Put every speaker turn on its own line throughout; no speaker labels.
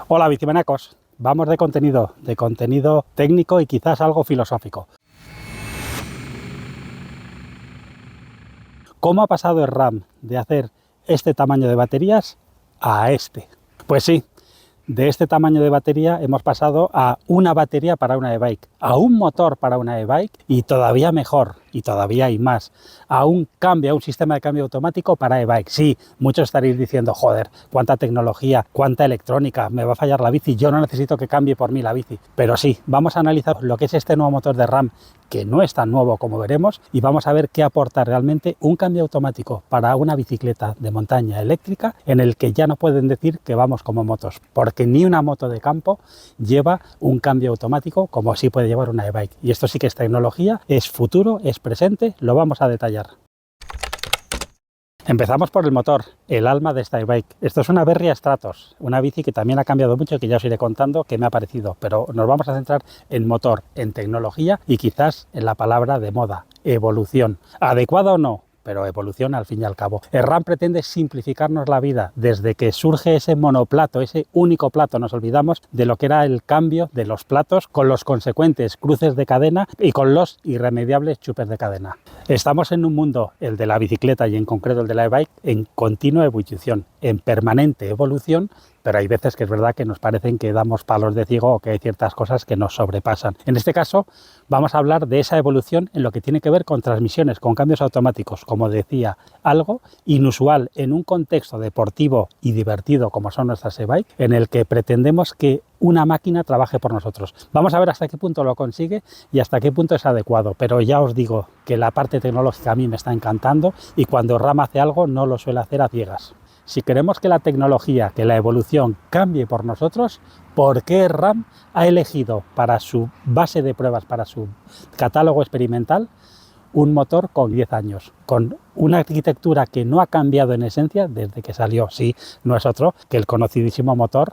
Hola bicimenacos, vamos de contenido técnico y quizás algo filosófico. ¿Cómo ha pasado el RAM de hacer este tamaño de baterías a este? Pues sí, de este tamaño de batería hemos pasado a una batería para una e-bike, a un motor para una e-bike y todavía mejor, y todavía hay más, a un sistema de cambio automático para e-bike. Sí, muchos estaréis diciendo, joder, cuánta tecnología, cuánta electrónica, me va a fallar la bici, yo no necesito que cambie por mí la bici. Pero sí, vamos a analizar lo que es este nuevo motor de RAM, que no es tan nuevo como veremos, y vamos a ver qué aporta realmente un cambio automático para una bicicleta de montaña eléctrica en el que ya no pueden decir que vamos como motos, porque ni una moto de campo lleva un cambio automático como sí puede llevar una e-bike. Y esto sí que es tecnología, es futuro, es presente, lo vamos a detallar. Empezamos por el motor, el alma de esta e-bike. Esto es una Berria Stratos, una bici que también ha cambiado mucho, que ya os iré contando qué me ha parecido, pero nos vamos a centrar en motor, en tecnología y quizás en la palabra de moda, evolución. ¿Adecuada o no? Pero evolución al fin y al cabo. El RAM pretende simplificarnos la vida. Desde que surge ese monoplato, ese único plato, nos olvidamos de lo que era el cambio de los platos con los consecuentes cruces de cadena y con los irremediables chupes de cadena. Estamos en un mundo, el de la bicicleta y en concreto el de la e-bike, en continua ebullición, en permanente evolución, pero hay veces que es verdad que nos parecen que damos palos de ciego o que hay ciertas cosas que nos sobrepasan. En este caso vamos a hablar de esa evolución en lo que tiene que ver con transmisiones, con cambios automáticos, como decía, algo inusual en un contexto deportivo y divertido como son nuestras e-bike, en el que pretendemos que una máquina trabaje por nosotros. Vamos a ver hasta qué punto lo consigue y hasta qué punto es adecuado, pero ya os digo que la parte tecnológica a mí me está encantando y cuando RAM hace algo no lo suele hacer a ciegas. Si queremos que la tecnología, que la evolución cambie por nosotros, ¿por qué RAM ha elegido para su base de pruebas, para su catálogo experimental, un motor con 10 años, con una arquitectura que no ha cambiado en esencia desde que salió? Sí, no es otro que el conocidísimo motor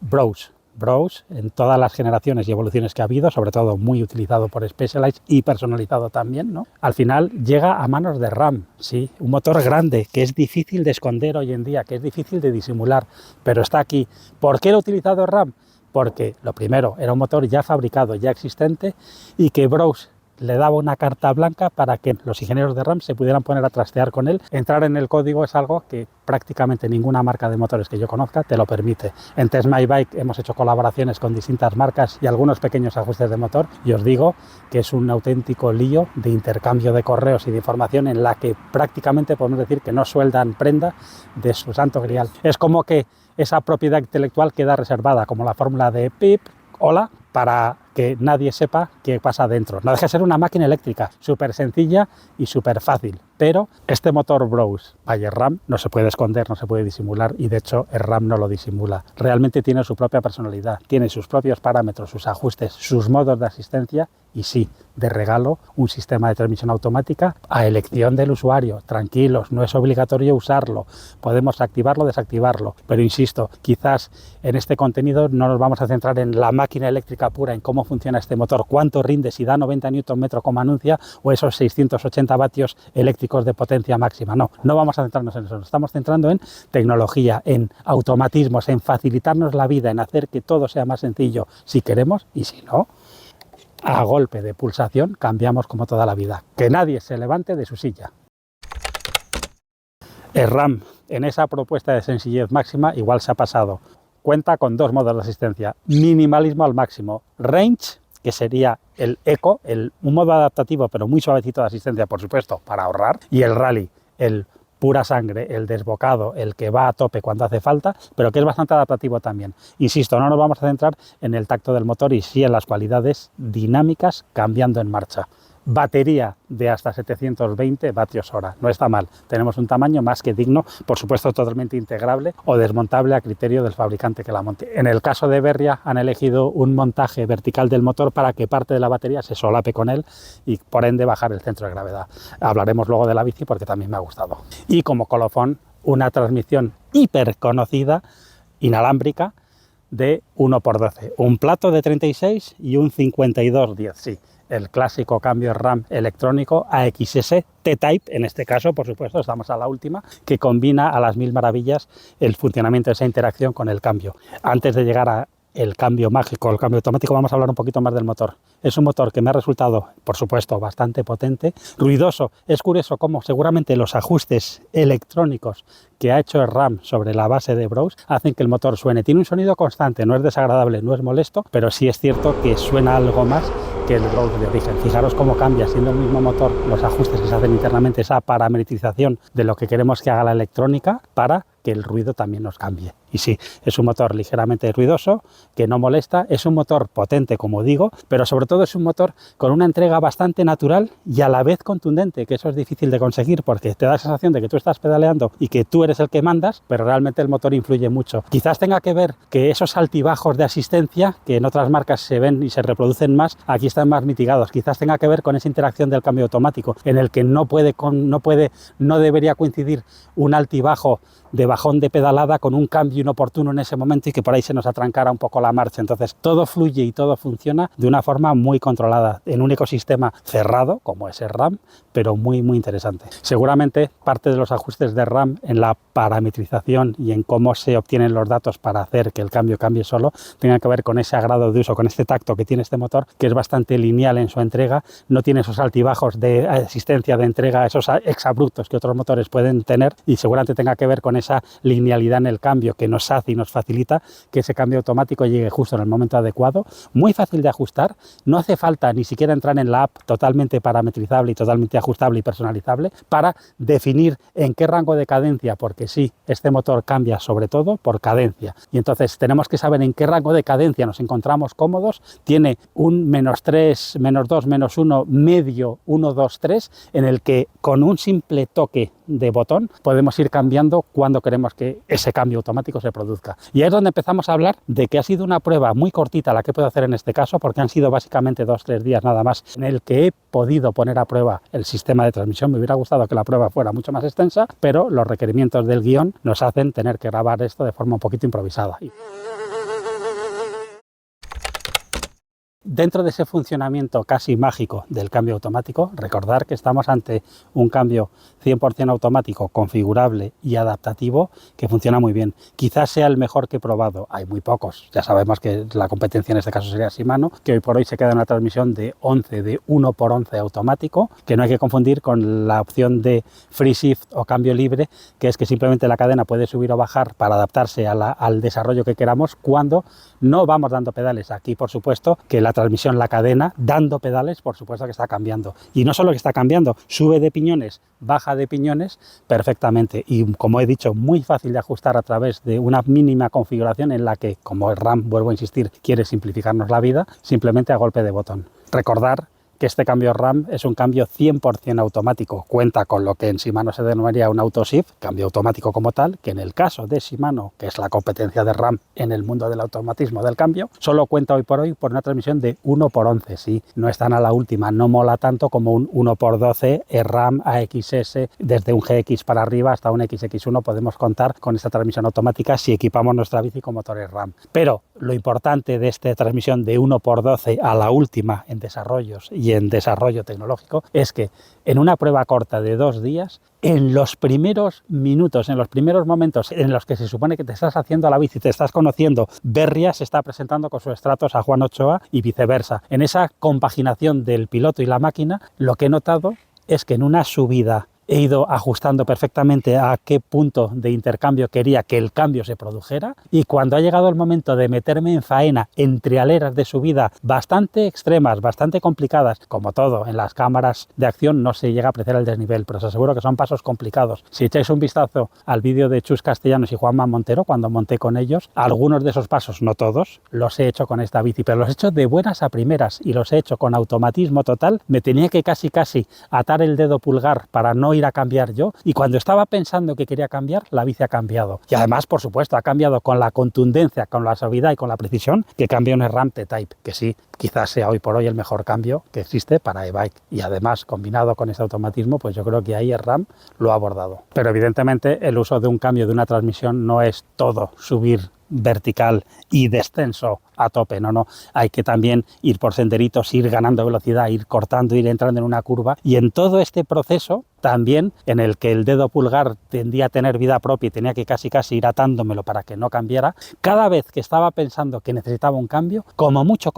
Brose. Brose, en todas las generaciones y evoluciones que ha habido, sobre todo muy utilizado por Specialized y personalizado también, ¿no? Al final llega a manos de RAM, sí, un motor grande que es difícil de esconder hoy en día, que es difícil de disimular, pero está aquí. ¿Por qué lo ha utilizado RAM? Porque, lo primero, era un motor ya fabricado, ya existente, y que Brose le daba una carta blanca para que los ingenieros de RAM se pudieran poner a trastear con él. Entrar en el código es algo que prácticamente ninguna marca de motores que yo conozca te lo permite. En Test My Bike hemos hecho colaboraciones con distintas marcas y algunos pequeños ajustes de motor y os digo que es un auténtico lío de intercambio de correos y de información en la que prácticamente podemos decir que no sueldan prenda de su santo grial. Es como que esa propiedad intelectual queda reservada, como la fórmula de pip, hola, para que nadie sepa qué pasa dentro. No deja de ser una máquina eléctrica, súper sencilla y súper fácil. Pero este motor Brose Bayer RAM no se puede esconder, no se puede disimular y de hecho el RAM no lo disimula. Realmente tiene su propia personalidad, tiene sus propios parámetros, sus ajustes, sus modos de asistencia y sí, de regalo, un sistema de transmisión automática a elección del usuario. Tranquilos, no es obligatorio usarlo, podemos activarlo o desactivarlo, pero insisto, quizás en este contenido no nos vamos a centrar en la máquina eléctrica pura, en cómo funciona este motor, cuánto rinde, si da 90 Nm como anuncia o esos 680 vatios eléctricos de potencia máxima. No, no vamos a centrarnos en eso, nos estamos centrando en tecnología, en automatismos, en facilitarnos la vida, en hacer que todo sea más sencillo si queremos y si no, a golpe de pulsación cambiamos como toda la vida. Que nadie se levante de su silla. El RAM, en esa propuesta de sencillez máxima, igual se ha pasado. Cuenta con dos modos de asistencia. Minimalismo al máximo. Range, que sería el eco, un modo adaptativo pero muy suavecito de asistencia, por supuesto, para ahorrar. Y el rally, el pura sangre, el desbocado, el que va a tope cuando hace falta, pero que es bastante adaptativo también. Insisto, no nos vamos a centrar en el tacto del motor y sí en las cualidades dinámicas cambiando en marcha. Batería de hasta 720 vatios hora, no está mal, tenemos un tamaño más que digno, por supuesto totalmente integrable o desmontable a criterio del fabricante que la monte. En el caso de Berria han elegido un montaje vertical del motor para que parte de la batería se solape con él y por ende bajar el centro de gravedad. Hablaremos luego de la bici porque también me ha gustado. Y como colofón, una transmisión hiper conocida, inalámbrica, de 1x12, un plato de 36 y un 5210, sí, el clásico cambio RAM electrónico AXS T-Type, en este caso, por supuesto, estamos a la última, que combina a las mil maravillas el funcionamiento de esa interacción con el cambio. Antes de llegar a el cambio mágico, el cambio automático, vamos a hablar un poquito más del motor. Es un motor que me ha resultado, por supuesto, bastante potente, ruidoso. Es curioso cómo seguramente los ajustes electrónicos que ha hecho el RAM sobre la base de Brose hacen que el motor suene. Tiene un sonido constante, no es desagradable, no es molesto, pero sí es cierto que suena algo más que el Brose de origen. Fijaros cómo cambia, siendo el mismo motor, los ajustes que se hacen internamente, esa parametrización de lo que queremos que haga la electrónica para que el ruido también nos cambie. Y sí, es un motor ligeramente ruidoso, que no molesta, es un motor potente, como digo, pero sobre todo es un motor con una entrega bastante natural y a la vez contundente, que eso es difícil de conseguir porque te da la sensación de que tú estás pedaleando y que tú eres el que mandas, pero realmente el motor influye mucho. Quizás tenga que ver que esos altibajos de asistencia, que en otras marcas se ven y se reproducen más, aquí están más mitigados. Quizás tenga que ver con esa interacción del cambio automático, en el que no debería coincidir un altibajo de bajón de pedalada con un cambio inoportuno en ese momento y que por ahí se nos atrancara un poco la marcha. Entonces todo fluye y todo funciona de una forma muy controlada en un ecosistema cerrado como es el RAM, pero muy interesante. Seguramente parte de los ajustes de RAM en la parametrización y en cómo se obtienen los datos para hacer que el cambio cambie solo tenga que ver con ese agrado de uso, con este tacto que tiene este motor, que es bastante lineal en su entrega, no tiene esos altibajos de asistencia de entrega, esos exabruptos que otros motores pueden tener, y seguramente tenga que ver con esa linealidad en el cambio que nos hace y nos facilita que ese cambio automático llegue justo en el momento adecuado, muy fácil de ajustar, no hace falta ni siquiera entrar en la app totalmente parametrizable y totalmente ajustable y personalizable para definir en qué rango de cadencia, porque sí, este motor cambia sobre todo por cadencia y entonces tenemos que saber en qué rango de cadencia nos encontramos cómodos. Tiene un -3, -2, -1, medio, 1, 2, 3, en el que con un simple toque de botón podemos ir cambiando cuando queremos que ese cambio automático se produzca. Y ahí es donde empezamos a hablar de que ha sido una prueba muy cortita la que puedo hacer en este caso, porque han sido básicamente 2-3 días nada más en el que he podido poner a prueba el sistema de transmisión. Me hubiera gustado que la prueba fuera mucho más extensa, pero los requerimientos del guión nos hacen tener que grabar esto de forma un poquito improvisada. Dentro de ese funcionamiento casi mágico del cambio automático, recordar que estamos ante un cambio 100% automático, configurable y adaptativo que funciona muy bien. Quizás sea el mejor que he probado. Hay muy pocos. Ya sabemos que la competencia en este caso sería Shimano, que hoy por hoy se queda en una transmisión de 1x11 automático, que no hay que confundir con la opción de free shift o cambio libre, que es que simplemente la cadena puede subir o bajar para adaptarse al desarrollo que queramos cuando no vamos dando pedales. Aquí, por supuesto, que la transmisión, la cadena, dando pedales, por supuesto que está cambiando. Y no solo que está cambiando, sube de piñones, baja de piñones perfectamente. Y como he dicho, muy fácil de ajustar a través de una mínima configuración en la que, como el RAM, vuelvo a insistir, quiere simplificarnos la vida, simplemente a golpe de botón. Recordar que este cambio RAM es un cambio 100% automático. Cuenta con lo que en Shimano se denominaría un autoshift, cambio automático como tal, que en el caso de Shimano, que es la competencia de RAM en el mundo del automatismo del cambio, solo cuenta hoy por una transmisión de 1x11. Sí, no están a la última, no mola tanto como un 1x12 RAM AXS, desde un GX para arriba hasta un XX1 podemos contar con esta transmisión automática si equipamos nuestra bici con motores RAM. Pero lo importante de esta transmisión de 1x12 a la última en desarrollos y en desarrollo tecnológico es que en una prueba corta de 2 días, en los primeros minutos, en los primeros momentos en los que se supone que te estás haciendo a la bici, te estás conociendo, Berria se está presentando con sus Stratos a Juan Ochoa y viceversa. En esa compaginación del piloto y la máquina, lo que he notado es que en una subida he ido ajustando perfectamente a qué punto de intercambio quería que el cambio se produjera, y cuando ha llegado el momento de meterme en faena en trialeras de subida bastante extremas, bastante complicadas, como todo en las cámaras de acción no se llega a apreciar el desnivel, pero os aseguro que son pasos complicados. Si echáis un vistazo al vídeo de Chus Castellanos y Juanma Montero cuando monté con ellos, algunos de esos pasos, no todos, los he hecho con esta bici, pero los he hecho de buenas a primeras y los he hecho con automatismo total. Me tenía que casi atar el dedo pulgar para no ir a cambiar yo, y cuando estaba pensando que quería cambiar, la bici ha cambiado. Y además, por supuesto, ha cambiado con la contundencia, con la suavidad y con la precisión que cambia un RAM T-Type, que sí, quizás sea hoy por hoy el mejor cambio que existe para e-bike. Y además, combinado con este automatismo, pues yo creo que ahí el RAM lo ha abordado. Pero evidentemente el uso de un cambio de una transmisión no es todo subir vertical y descenso a tope, no, hay que también ir por senderitos, ir ganando velocidad, ir cortando, ir entrando en una curva, y en todo este proceso también en el que el dedo pulgar tendía a tener vida propia y tenía que casi ir atándomelo para que no cambiara, cada vez que estaba pensando que necesitaba un cambio, como mucho,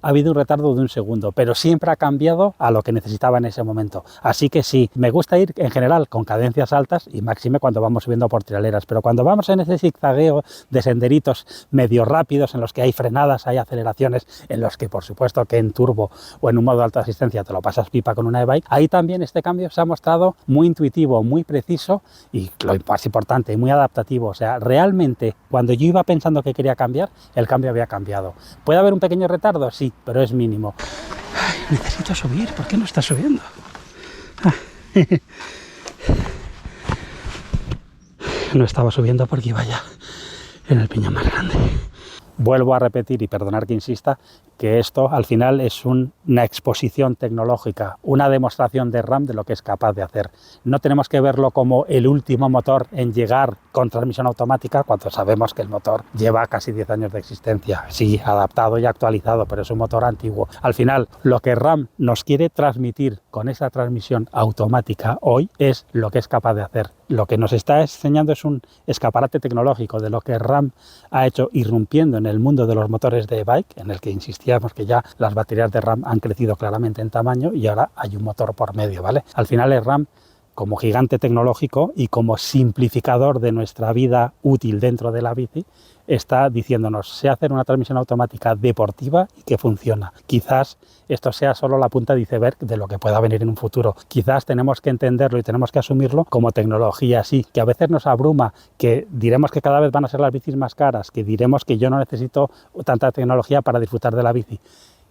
ha habido un retardo de un segundo, pero siempre ha cambiado a lo que necesitaba en ese momento. Así que sí, me gusta ir en general con cadencias altas y máxime cuando vamos subiendo por trialeras, pero cuando vamos en ese zigzagueo de senderitos medio rápidos en los que hay frenadas, hay aceleraciones, en los que por supuesto que en turbo o en un modo de alta asistencia te lo pasas pipa con una e-bike, ahí también este cambio se ha mostrado muy intuitivo, muy preciso y lo más importante, muy adaptativo. O sea, realmente cuando yo iba pensando que quería cambiar, el cambio había cambiado. ¿Puede haber un pequeño retardo? Sí, pero es mínimo. Ay, necesito subir, ¿por qué no está subiendo? No estaba subiendo porque iba ya en el piñón más grande. Vuelvo a repetir y perdonar que insista que esto al final es una exposición tecnológica, una demostración de RAM de lo que es capaz de hacer. No tenemos que verlo como el último motor en llegar con transmisión automática cuando sabemos que el motor lleva casi 10 años de existencia. Sí, adaptado y actualizado, pero es un motor antiguo. Al final, lo que RAM nos quiere transmitir con esa transmisión automática hoy es lo que es capaz de hacer. Lo que nos está enseñando es un escaparate tecnológico de lo que RAM ha hecho irrumpiendo en el mundo de los motores de e-bike, en el que insistíamos que ya las baterías de RAM han crecido claramente en tamaño y ahora hay un motor por medio, ¿vale? Al final el RAM, como gigante tecnológico y como simplificador de nuestra vida útil dentro de la bici, está diciéndonos, sé hacer una transmisión automática deportiva y que funciona. Quizás esto sea solo la punta de iceberg de lo que pueda venir en un futuro. Quizás tenemos que entenderlo y tenemos que asumirlo como tecnología, sí, que a veces nos abruma, que diremos que cada vez van a ser las bicis más caras, que diremos que yo no necesito tanta tecnología para disfrutar de la bici.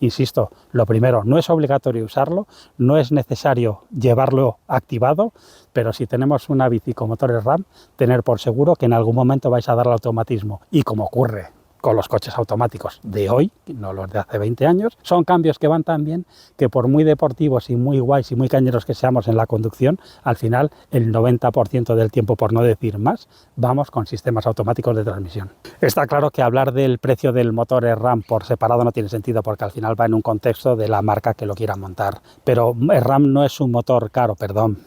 Insisto, lo primero, no es obligatorio usarlo, no es necesario llevarlo activado, pero si tenemos una bici con motores RAM, tener por seguro que en algún momento vais a dar al automatismo. Y como ocurre con los coches automáticos de hoy, no los de hace 20 años, son cambios que van tan bien que por muy deportivos y muy guays y muy cañeros que seamos en la conducción, al final el 90% del tiempo, por no decir más, vamos con sistemas automáticos de transmisión. Está claro que hablar del precio del motor RAM por separado no tiene sentido porque al final va en un contexto de la marca que lo quiera montar, pero RAM no es un motor caro, perdón.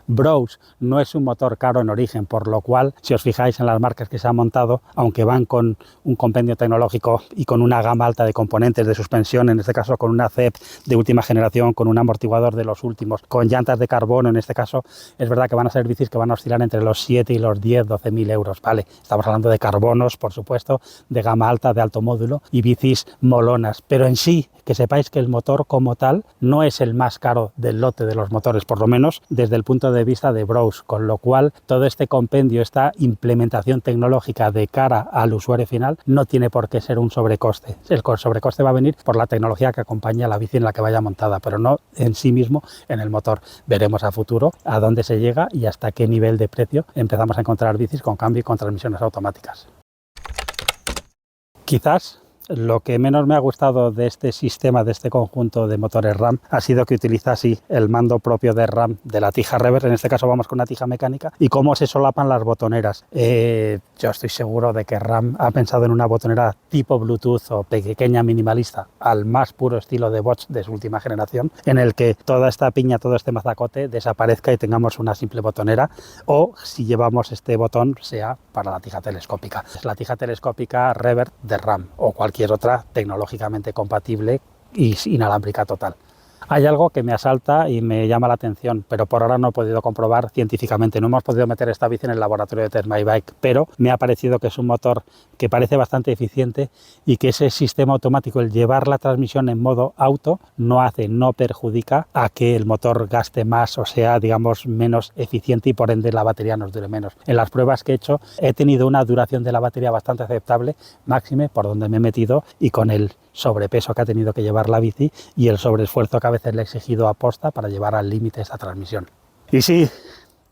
Brose no es un motor caro en origen, por lo cual, si os fijáis en las marcas que se han montado, aunque van con un compendio tecnológico y con una gama alta de componentes de suspensión, en este caso con una CEP de última generación, con un amortiguador de los últimos, con llantas de carbono, en este caso, es verdad que van a ser bicis que van a oscilar entre los 7 y los 10, 12.000 euros, ¿vale? Estamos hablando de carbonos, por supuesto, de gama alta, de alto módulo y bicis molonas, pero en sí, que sepáis que el motor como tal no es el más caro del lote de los motores, por lo menos desde el punto de vista de Brose, con lo cual todo este compendio, esta implementación tecnológica de cara al usuario final no tiene por qué ser un sobrecoste. El sobrecoste va a venir por la tecnología que acompaña a la bici en la que vaya montada, pero no en sí mismo en el motor. Veremos a futuro a dónde se llega y hasta qué nivel de precio empezamos a encontrar bicis con cambio y con transmisiones automáticas. Quizás lo que menos me ha gustado de este sistema, de este conjunto de motores RAM, ha sido que utiliza así el mando propio de RAM de la tija reverse. En este caso vamos con una tija mecánica y cómo se solapan las botoneras. Yo estoy seguro de que RAM ha pensado en una botonera tipo Bluetooth o pequeña minimalista al más puro estilo de Bosch de su última generación, en el que toda esta piña, todo este mazacote desaparezca y tengamos una simple botonera, o si llevamos este botón sea para la tija telescópica. Es la tija telescópica reverse de RAM o cualquier otra tecnológicamente compatible y inalámbrica total. Hay algo que me asalta y me llama la atención, pero por ahora no he podido comprobar científicamente. No hemos podido meter esta bici en el laboratorio de Test My Bike, pero me ha parecido que es un motor que parece bastante eficiente y que ese sistema automático, el llevar la transmisión en modo auto, no perjudica a que el motor gaste más o sea, digamos, menos eficiente y por ende la batería nos dure menos. En las pruebas que he hecho he tenido una duración de la batería bastante aceptable, máxime por donde me he metido y con el sobrepeso que ha tenido que llevar la bici y el sobreesfuerzo que a veces le he exigido a posta para llevar al límite esta transmisión. Y sí,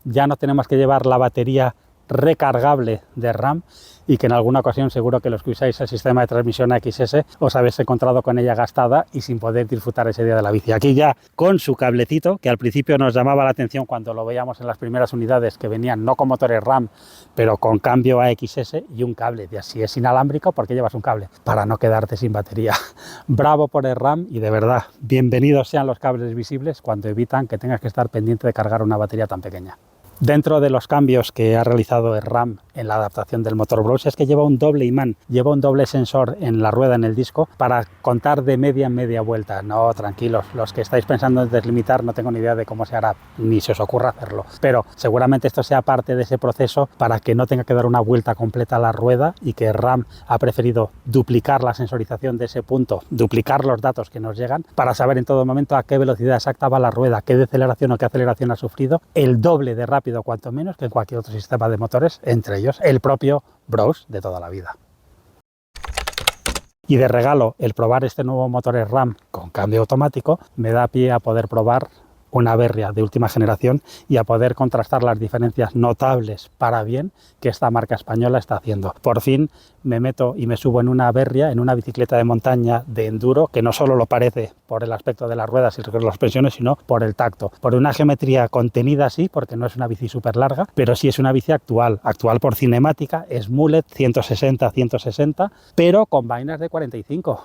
ya no tenemos que llevar la batería recargable de RAM y que en alguna ocasión seguro que los que usáis el sistema de transmisión XS os habéis encontrado con ella gastada y sin poder disfrutar ese día de la bici. Aquí ya con su cablecito, que al principio nos llamaba la atención cuando lo veíamos en las primeras unidades que venían no con motores RAM, pero con cambio a XS y un cable. Y así es inalámbrico, ¿por qué llevas un cable? Para no quedarte sin batería. Bravo por el RAM y de verdad, bienvenidos sean los cables visibles cuando evitan que tengas que estar pendiente de cargar una batería tan pequeña. Dentro de los cambios que ha realizado el RAM en la adaptación del motor Brose es que lleva un doble imán, lleva un doble sensor en la rueda, en el disco, para contar de media en media vuelta. No, tranquilos, los que estáis pensando en deslimitar no tengo ni idea de cómo se hará, ni se os ocurra hacerlo. Pero seguramente esto sea parte de ese proceso para que no tenga que dar una vuelta completa a la rueda y que RAM ha preferido duplicar la sensorización de ese punto, duplicar los datos que nos llegan para saber en todo momento a qué velocidad exacta va la rueda, qué deceleración o qué aceleración ha sufrido, el doble de rápido cuanto menos que en cualquier otro sistema de motores, entre ellos el propio Brose de toda la vida. Y de regalo, el probar este nuevo motor RAM con cambio automático me da pie a poder probar una Berria de última generación y a poder contrastar las diferencias notables para bien que esta marca española está haciendo. Por fin me meto y me subo en una Berria, en una bicicleta de montaña de enduro, que no solo lo parece por el aspecto de las ruedas y las suspensiones, sino por el tacto. Por una geometría contenida, sí, porque no es una bici súper larga, pero sí es una bici actual por cinemática, es mullet 160-160, pero con vainas de 45.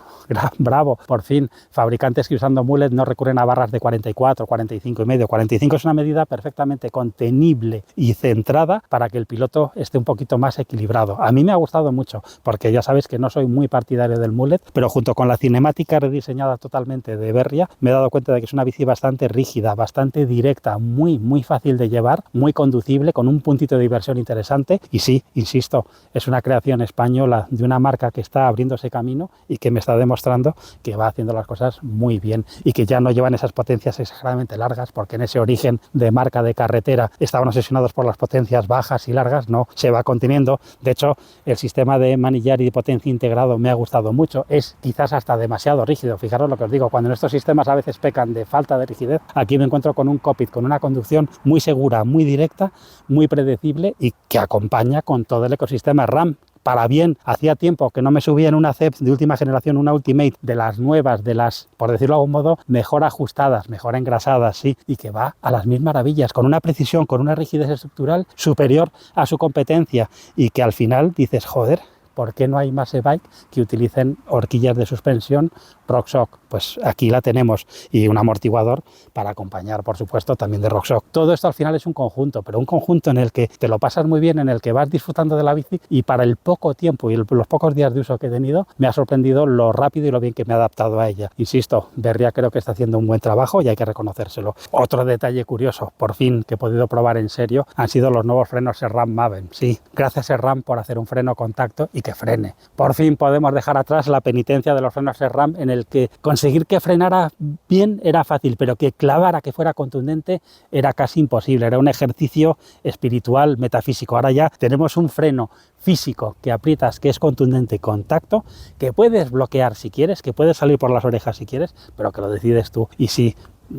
Bravo, por fin, fabricantes que usando mullet no recurren a barras de 44, 45 y medio. 45 es una medida perfectamente contenible y centrada para que el piloto esté un poquito más equilibrado. A mí me ha gustado mucho, porque ya sabéis que no soy muy partidario del mullet, pero junto con la cinemática rediseñada totalmente de Berria, me he dado cuenta de que es una bici bastante rígida, bastante directa, muy fácil de llevar, muy conducible, con un puntito de diversión interesante. Y sí, insisto, es una creación española de una marca que está abriéndose camino y que me está demostrando que va haciendo las cosas muy bien y que ya no llevan esas potencias exageradamente largas, porque en ese origen de marca de carretera estaban obsesionados por las potencias bajas y largas. No, se va conteniendo. De hecho, el sistema de manillar y de potencia integrado me ha gustado mucho. Es quizás hasta demasiado rígido. Fijaros lo que os digo, cuando en estos sistemas a veces pecan de falta de rigidez, aquí me encuentro con un cockpit, con una conducción muy segura, muy directa, muy predecible y que acompaña con todo el ecosistema RAM. Para bien, hacía tiempo que no me subía en una CEP de última generación, una Ultimate de las nuevas, de las, por decirlo de algún modo, mejor ajustadas, mejor engrasadas, sí, y que va a las mil maravillas, con una precisión, con una rigidez estructural superior a su competencia y que al final dices, joder, ¿por qué no hay más e-bike que utilicen horquillas de suspensión RockShox? Pues aquí la tenemos, y un amortiguador para acompañar, por supuesto, también de RockShox. Todo esto al final es un conjunto, pero un conjunto en el que te lo pasas muy bien, en el que vas disfrutando de la bici, y para el poco tiempo y los pocos días de uso que he tenido, me ha sorprendido lo rápido y lo bien que me he adaptado a ella. Insisto, Berria creo que está haciendo un buen trabajo y hay que reconocérselo. Otro detalle curioso, por fin, que he podido probar en serio, han sido los nuevos frenos SRAM Maven. Sí, gracias SRAM por hacer un freno contacto y que frene. Por fin podemos dejar atrás la penitencia de los frenos SRAM, en el que conseguir que frenara bien era fácil, pero que clavara, que fuera contundente, era casi imposible. Era un ejercicio espiritual, metafísico. Ahora ya tenemos un freno físico que aprietas, que es contundente, con tacto, que puedes bloquear si quieres, que puedes salir por las orejas si quieres, pero que lo decides tú. Y sí,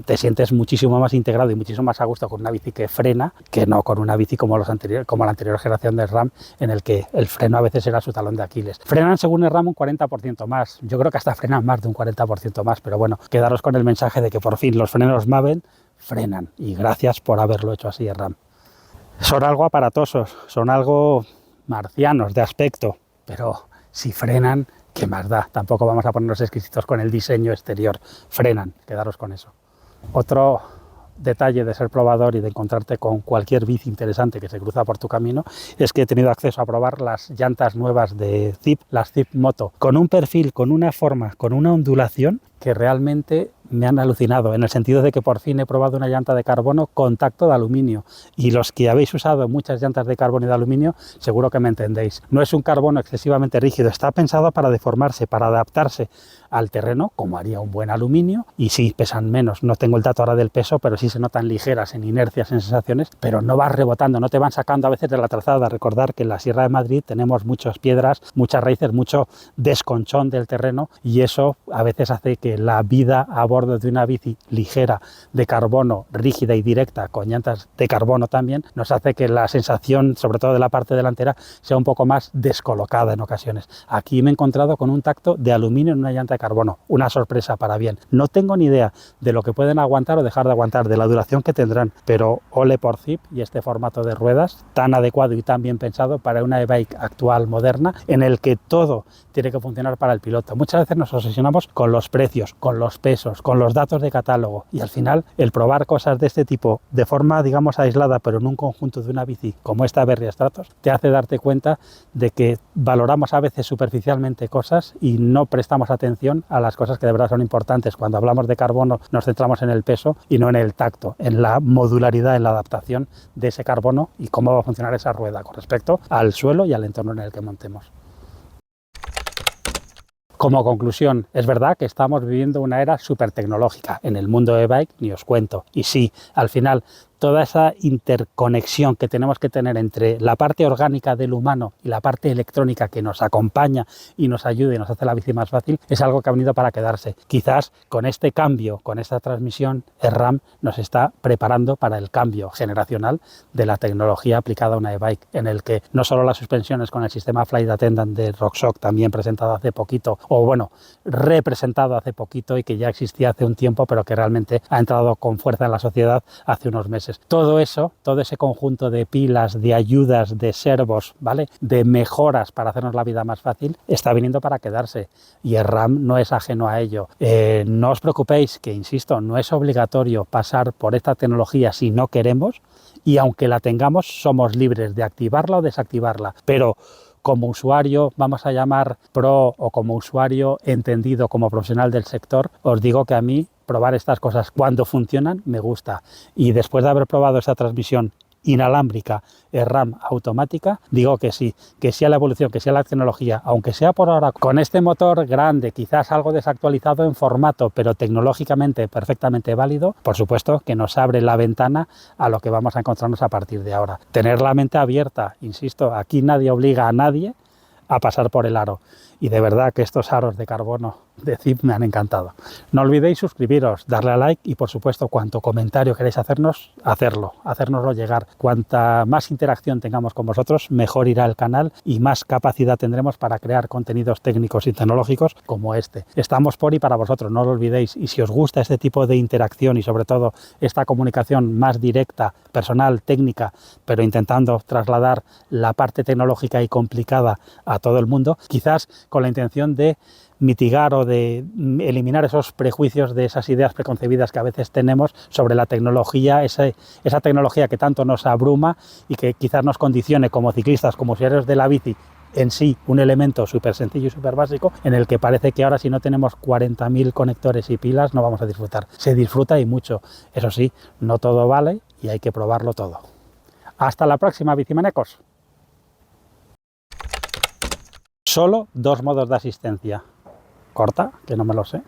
te sientes muchísimo más integrado y muchísimo más a gusto con una bici que frena que no con una bici como la anterior generación del RAM, en el que el freno a veces era su talón de Aquiles. Frenan según el RAM un 40% más, yo creo que hasta frenan más de un 40% más, pero bueno, quedaros con el mensaje de que por fin los frenos Maven frenan, y gracias por haberlo hecho así el RAM. Son algo aparatosos, son algo marcianos de aspecto, pero si frenan, ¿qué más da? Tampoco vamos a ponernos exquisitos con el diseño exterior. Frenan, quedaros con eso. Otro detalle de ser probador y de encontrarte con cualquier bici interesante que se cruza por tu camino es que he tenido acceso a probar las llantas nuevas de Zipp, las Zipp Moto, con un perfil, con una forma, con una ondulación que realmente me han alucinado, en el sentido de que por fin he probado una llanta de carbono con tacto de aluminio, y los que habéis usado muchas llantas de carbono y de aluminio seguro que me entendéis. No es un carbono excesivamente rígido, está pensado para deformarse, para adaptarse al terreno, como haría un buen aluminio, y sí, pesan menos. No tengo el dato ahora del peso, pero sí se notan ligeras en inercias, en sensaciones, pero no vas rebotando, no te van sacando a veces de la trazada. Recordar que en la Sierra de Madrid tenemos muchas piedras, muchas raíces, mucho desconchón del terreno, y eso a veces hace que la vida a bordo borde de una bici ligera, de carbono, rígida y directa, con llantas de carbono también, nos hace que la sensación, sobre todo de la parte delantera, sea un poco más descolocada en ocasiones. Aquí me he encontrado con un tacto de aluminio en una llanta de carbono, una sorpresa para bien. No tengo ni idea de lo que pueden aguantar o dejar de aguantar, de la duración que tendrán, pero ole por Zipp y este formato de ruedas tan adecuado y tan bien pensado para una e-bike actual, moderna, en el que todo tiene que funcionar para el piloto. Muchas veces nos obsesionamos con los precios, con los pesos, con los datos de catálogo, y al final el probar cosas de este tipo de forma, digamos, aislada, pero en un conjunto de una bici como esta Berria Stratos, te hace darte cuenta de que valoramos a veces superficialmente cosas y no prestamos atención a las cosas que de verdad son importantes. Cuando hablamos de carbono nos centramos en el peso y no en el tacto, en la modularidad, en la adaptación de ese carbono y cómo va a funcionar esa rueda con respecto al suelo y al entorno en el que montemos. Como conclusión, es verdad que estamos viviendo una era súper tecnológica. En el mundo de bike ni os cuento. Y sí, al final, toda esa interconexión que tenemos que tener entre la parte orgánica del humano y la parte electrónica que nos acompaña y nos ayuda y nos hace la bici más fácil, es algo que ha venido para quedarse. Quizás con este cambio, con esta transmisión, SRAM nos está preparando para el cambio generacional de la tecnología aplicada a una e-bike, en el que no solo las suspensiones con el sistema Flight Attendant de RockShox, también presentado hace poquito, o bueno, representado hace poquito y que ya existía hace un tiempo, pero que realmente ha entrado con fuerza en la sociedad hace unos meses. Todo eso, todo ese conjunto de pilas, de ayudas, de servos, ¿vale?, de mejoras para hacernos la vida más fácil, está viniendo para quedarse y el RAM no es ajeno a ello. No os preocupéis, que insisto, no es obligatorio pasar por esta tecnología si no queremos, y aunque la tengamos, somos libres de activarla o desactivarla, pero como usuario, vamos a llamar pro, o como usuario entendido como profesional del sector, os digo que a mí probar estas cosas cuando funcionan me gusta, y después de haber probado esta transmisión inalámbrica, RAM automática, digo que sí a la evolución, que sí a la tecnología, aunque sea por ahora con este motor grande, quizás algo desactualizado en formato, pero tecnológicamente perfectamente válido. Por supuesto que nos abre la ventana a lo que vamos a encontrarnos a partir de ahora. Tener la mente abierta, insisto, aquí nadie obliga a nadie a pasar por el aro, y de verdad que estos aros de carbono de Zipp me han encantado. No olvidéis suscribiros, darle a like y por supuesto cuanto comentario queréis hacernos, hacérnoslo llegar. Cuanta más interacción tengamos con vosotros, mejor irá el canal y más capacidad tendremos para crear contenidos técnicos y tecnológicos como este. Estamos por y para vosotros, no lo olvidéis, y si os gusta este tipo de interacción y sobre todo esta comunicación más directa, personal, técnica, pero intentando trasladar la parte tecnológica y complicada a todo el mundo, quizás con la intención de mitigar o de eliminar esos prejuicios, de esas ideas preconcebidas que a veces tenemos sobre la tecnología, esa tecnología que tanto nos abruma y que quizás nos condicione como ciclistas, como usuarios de la bici, en sí un elemento súper sencillo y súper básico, en el que parece que ahora si no tenemos 40.000 conectores y pilas no vamos a disfrutar. Se disfruta y mucho, eso sí, no todo vale y hay que probarlo todo. Hasta la próxima, bicimanecos. Solo 2 modos de asistencia. Corta, que no me lo sé.